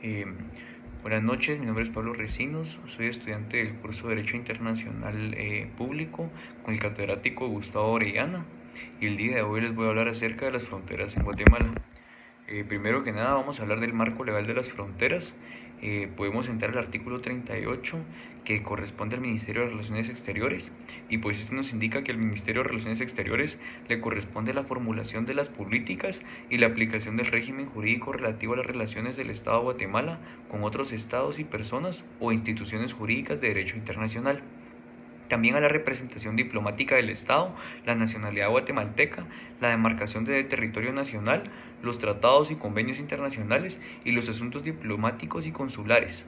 Eh, Buenas noches, mi nombre es Pablo Recinos, soy estudiante del curso de Derecho Internacional Público con el catedrático Gustavo Orellana, y el día de hoy les voy a hablar acerca de las fronteras en Guatemala. Primero que nada vamos a hablar del marco legal de las fronteras. Podemos entrar al artículo 38, que corresponde al Ministerio de Relaciones Exteriores, y pues esto nos indica que al Ministerio de Relaciones Exteriores le corresponde la formulación de las políticas y la aplicación del régimen jurídico relativo a las relaciones del Estado de Guatemala con otros estados y personas o instituciones jurídicas de derecho internacional. También a la representación diplomática del Estado, la nacionalidad guatemalteca, la demarcación de territorio nacional, los tratados y convenios internacionales y los asuntos diplomáticos y consulares.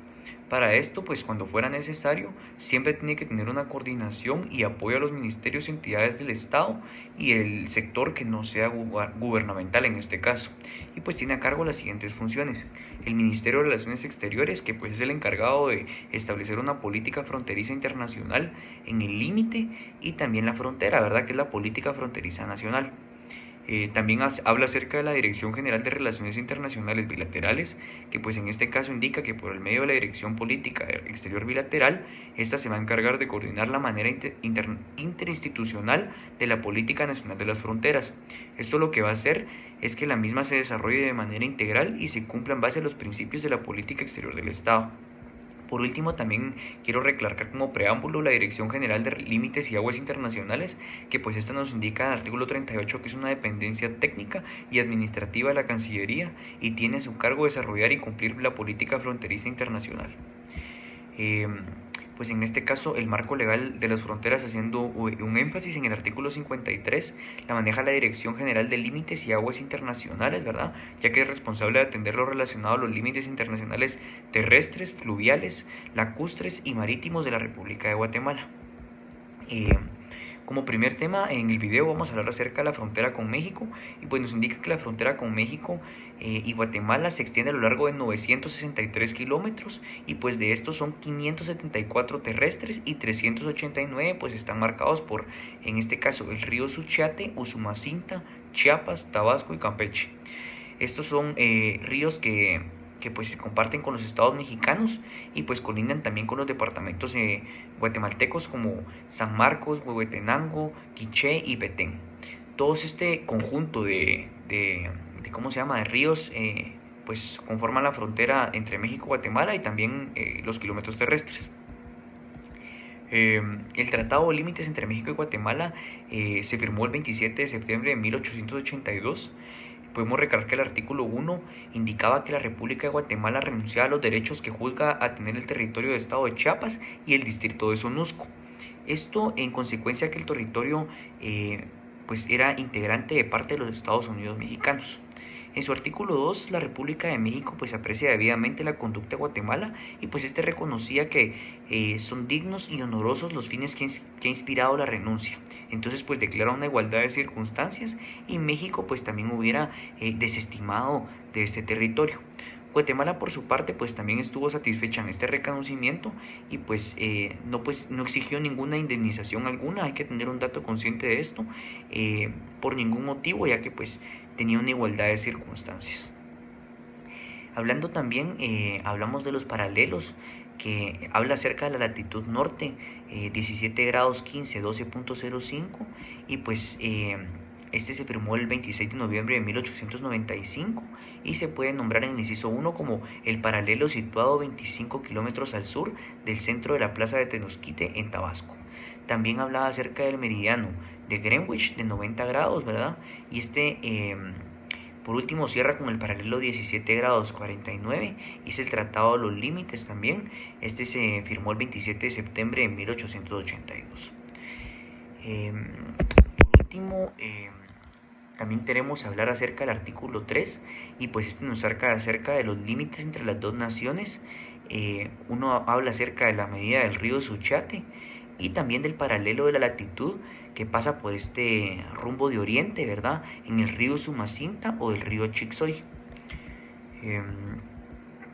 Para esto, pues cuando fuera necesario, siempre tiene que tener una coordinación y apoyo a los ministerios y entidades del Estado y el sector que no sea gubernamental en este caso. Y pues tiene a cargo las siguientes funciones: el Ministerio de Relaciones Exteriores, que pues es el encargado de establecer una política fronteriza internacional en el límite y también la frontera, ¿verdad? Que es la política fronteriza nacional. También habla acerca de la Dirección General de Relaciones Internacionales Bilaterales, que pues en este caso indica que por el medio de la Dirección Política Exterior Bilateral, esta se va a encargar de coordinar la manera interinstitucional de la política nacional de las fronteras. Esto lo que va a hacer es que la misma se desarrolle de manera integral y se cumpla en base a los principios de la política exterior del Estado. Por último, también quiero recalcar como preámbulo la Dirección General de Límites y Aguas Internacionales, que pues esta nos indica en el artículo 38 que es una dependencia técnica y administrativa de la Cancillería y tiene a su cargo desarrollar y cumplir la política fronteriza internacional. Eh, pues en este caso el marco legal de las fronteras, haciendo un énfasis en el artículo 53, la maneja la Dirección General de Límites y Aguas Internacionales, ¿verdad? Ya que es responsable de atender lo relacionado a los límites internacionales terrestres, fluviales, lacustres y marítimos de la República de Guatemala. Como primer tema, en el video vamos a hablar acerca de la frontera con México, y pues nos indica que la frontera con México y Guatemala se extiende a lo largo de 963 kilómetros, y pues de estos son 574 terrestres y 389 pues están marcados por, en este caso, el río Suchiate, Usumacinta, Chiapas, Tabasco y Campeche. Estos son ríos que pues se comparten con los estados mexicanos y pues colindan también con los departamentos guatemaltecos como San Marcos, Huehuetenango, Quiché y Petén. Todos este conjunto de ¿cómo se llama?, de ríos pues conforman la frontera entre México y Guatemala y también los kilómetros terrestres. El Tratado de Límites entre México y Guatemala se firmó el 27 de septiembre de 1882. Podemos recalcar que el artículo 1 indicaba que la República de Guatemala renunciaba a los derechos que juzga a tener el territorio del estado de Chiapas y el distrito de Sonusco. Esto en consecuencia que el territorio pues era integrante de parte de los Estados Unidos mexicanos. En su artículo 2, la República de México pues aprecia debidamente la conducta de Guatemala y pues este reconocía que son dignos y honorosos los fines que ha inspirado la renuncia. Entonces pues declara una igualdad de circunstancias y México pues también hubiera desestimado de este territorio. Guatemala por su parte pues también estuvo satisfecha en este reconocimiento y pues no exigió ninguna indemnización alguna. Hay que tener un dato consciente de esto, por ningún motivo, ya que pues tenía una igualdad de circunstancias. Hablando también, hablamos de los paralelos, que habla acerca de la latitud norte, 17 grados 15, 12.05, y pues este se firmó el 26 de noviembre de 1895 y se puede nombrar en el inciso 1 como el paralelo situado 25 kilómetros al sur del centro de la plaza de Tenosquite en Tabasco. También hablaba acerca del meridiano de Greenwich de 90 grados, ¿verdad? Y por último cierra con el paralelo 17 grados 49 y es el Tratado de los Límites también. Este se firmó el 27 de septiembre de 1882. Por último, también tenemos hablar acerca del artículo 3 y pues este nos marca acerca de los límites entre las dos naciones. Uno habla acerca de la medida del río Suchiate y también del paralelo de la latitud que pasa por este rumbo de oriente, ¿verdad?, en el río Sumacinta o el río Chixoy.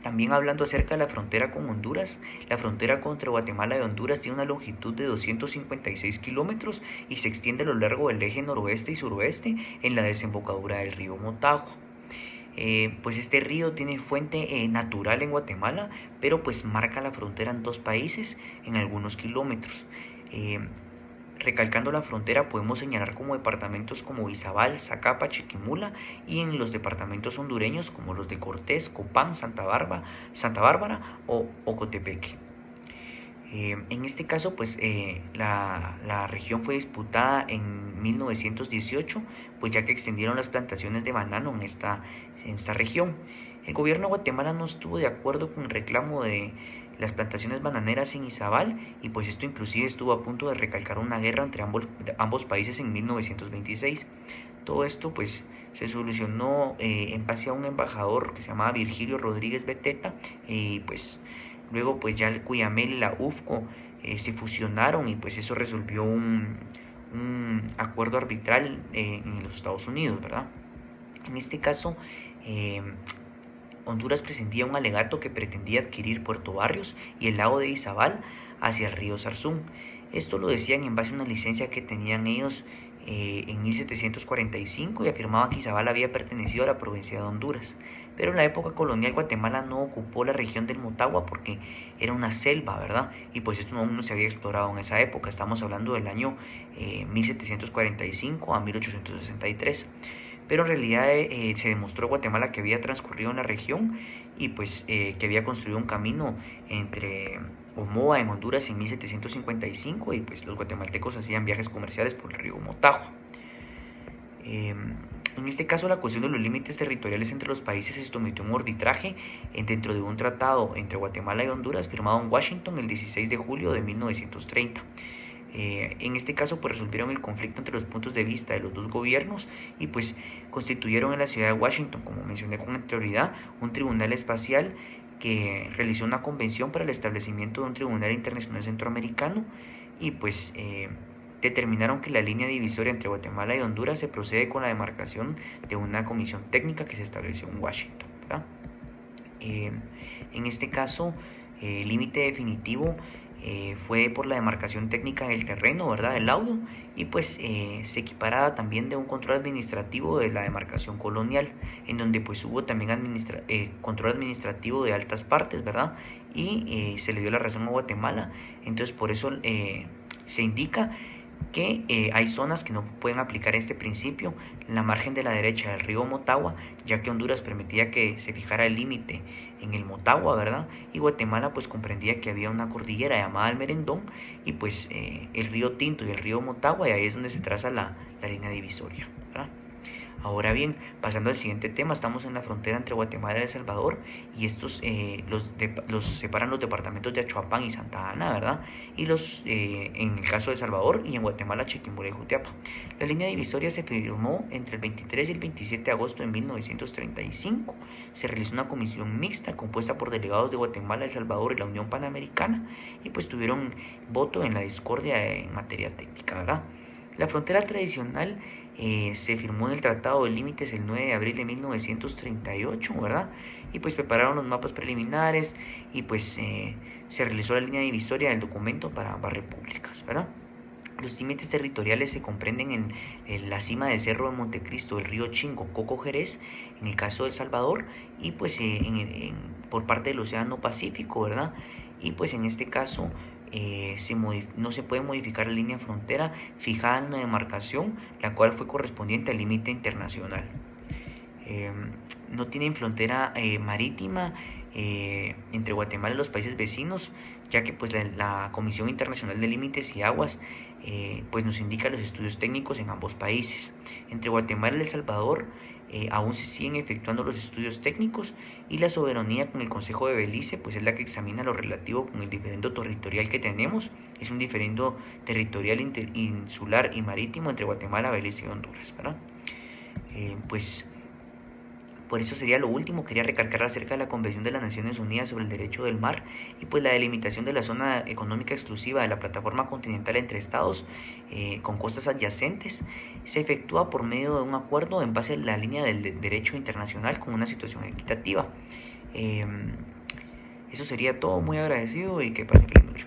También hablando acerca de la frontera con Honduras, la frontera entre Guatemala y Honduras tiene una longitud de 256 kilómetros y se extiende a lo largo del eje noroeste y suroeste en la desembocadura del río Motagua. Pues este río tiene fuente natural en Guatemala, pero pues marca la frontera en dos países en algunos kilómetros. Eh, Recalcando la frontera podemos señalar como departamentos como Izabal, Zacapa, Chiquimula y en los departamentos hondureños como los de Cortés, Copán, Santa Bárbara o Ocotepeque. En este caso, pues la región fue disputada en 1918, pues ya que extendieron las plantaciones de banano en esta región. El gobierno de Guatemala no estuvo de acuerdo con el reclamo de las plantaciones bananeras en Izabal y pues esto inclusive estuvo a punto de recalcar una guerra entre ambos países en 1926. Todo esto pues se solucionó en base a un embajador que se llamaba Virgilio Rodríguez Beteta y pues luego pues ya el Cuyamel y la UFCO se fusionaron y pues eso resolvió un acuerdo arbitral en los Estados Unidos, ¿verdad? En este caso, eh, Honduras presentía un alegato que pretendía adquirir Puerto Barrios y el lago de Izabal hacia el río Sarzún. Esto lo decían en base a una licencia que tenían ellos en 1745 y afirmaba que Izabal había pertenecido a la provincia de Honduras. Pero en la época colonial Guatemala no ocupó la región del Motagua porque era una selva, ¿verdad? Y pues esto aún no se había explorado en esa época. Estamos hablando del año 1745 a 1863. Pero en realidad se demostró a Guatemala que había transcurrido en la región y pues que había construido un camino entre Omoa en Honduras en 1755 y pues los guatemaltecos hacían viajes comerciales por el río Motagua. En este caso la cuestión de los límites territoriales entre los países se sometió a un arbitraje dentro de un tratado entre Guatemala y Honduras firmado en Washington el 16 de julio de 1930. En este caso pues resolvieron el conflicto entre los puntos de vista de los dos gobiernos y pues constituyeron en la ciudad de Washington, como mencioné con anterioridad, un tribunal espacial que realizó una convención para el establecimiento de un tribunal internacional centroamericano y pues determinaron que la línea divisoria entre Guatemala y Honduras se procede con la demarcación de una comisión técnica que se estableció en Washington, ¿verdad? En este caso, el límite definitivo fue por la demarcación técnica del terreno, ¿verdad? Del laudo, y pues se equiparaba también de un control administrativo de la demarcación colonial, en donde pues hubo también control administrativo de altas partes, ¿verdad? Y se le dio la razón a Guatemala, entonces por eso se indica que hay zonas que no pueden aplicar este principio en la margen de la derecha del río Motagua, ya que Honduras permitía que se fijara el límite en el Motagua, ¿verdad? Y Guatemala pues comprendía que había una cordillera llamada el Merendón y pues el río Tinto y el río Motagua, y ahí es donde se traza la línea divisoria, ¿verdad? Ahora bien, pasando al siguiente tema, estamos en la frontera entre Guatemala y El Salvador y estos los separan los departamentos de Achuapán y Santa Ana, ¿verdad? Y en el caso de El Salvador y en Guatemala, Chiquimula y Jutiapa. La línea divisoria se firmó entre el 23 y el 27 de agosto de 1935. Se realizó una comisión mixta compuesta por delegados de Guatemala, El Salvador y la Unión Panamericana y pues tuvieron voto en la discordia en materia técnica, ¿verdad? La frontera tradicional se firmó en el Tratado de Límites el 9 de abril de 1938, ¿verdad? Y pues prepararon los mapas preliminares y pues se realizó la línea divisoria del documento para ambas repúblicas, ¿verdad? Los límites territoriales se comprenden en la cima del Cerro de Montecristo, el río Chingo, Coco Jerez, en el caso de El Salvador, y pues por parte del Océano Pacífico, ¿verdad? Y pues en este caso no se puede modificar la línea frontera fijada en una demarcación, la cual fue correspondiente al límite internacional. No tienen frontera marítima entre Guatemala y los países vecinos, ya que pues la Comisión Internacional de Límites y Aguas pues nos indica los estudios técnicos en ambos países. Entre Guatemala y El Salvador aún se siguen efectuando los estudios técnicos y la soberanía con el Consejo de Belice pues es la que examina lo relativo con el diferendo territorial que tenemos. Es un diferendo territorial insular y marítimo entre Guatemala, Belice y Honduras, ¿verdad? Pues por eso sería lo último. Quería recalcar acerca de la Convención de las Naciones Unidas sobre el Derecho del Mar y pues la delimitación de la zona económica exclusiva de la plataforma continental entre estados con costas adyacentes se efectúa por medio de un acuerdo en base a la línea del derecho internacional con una situación equitativa. Eso sería todo. Muy agradecido y que pasen feliz noche.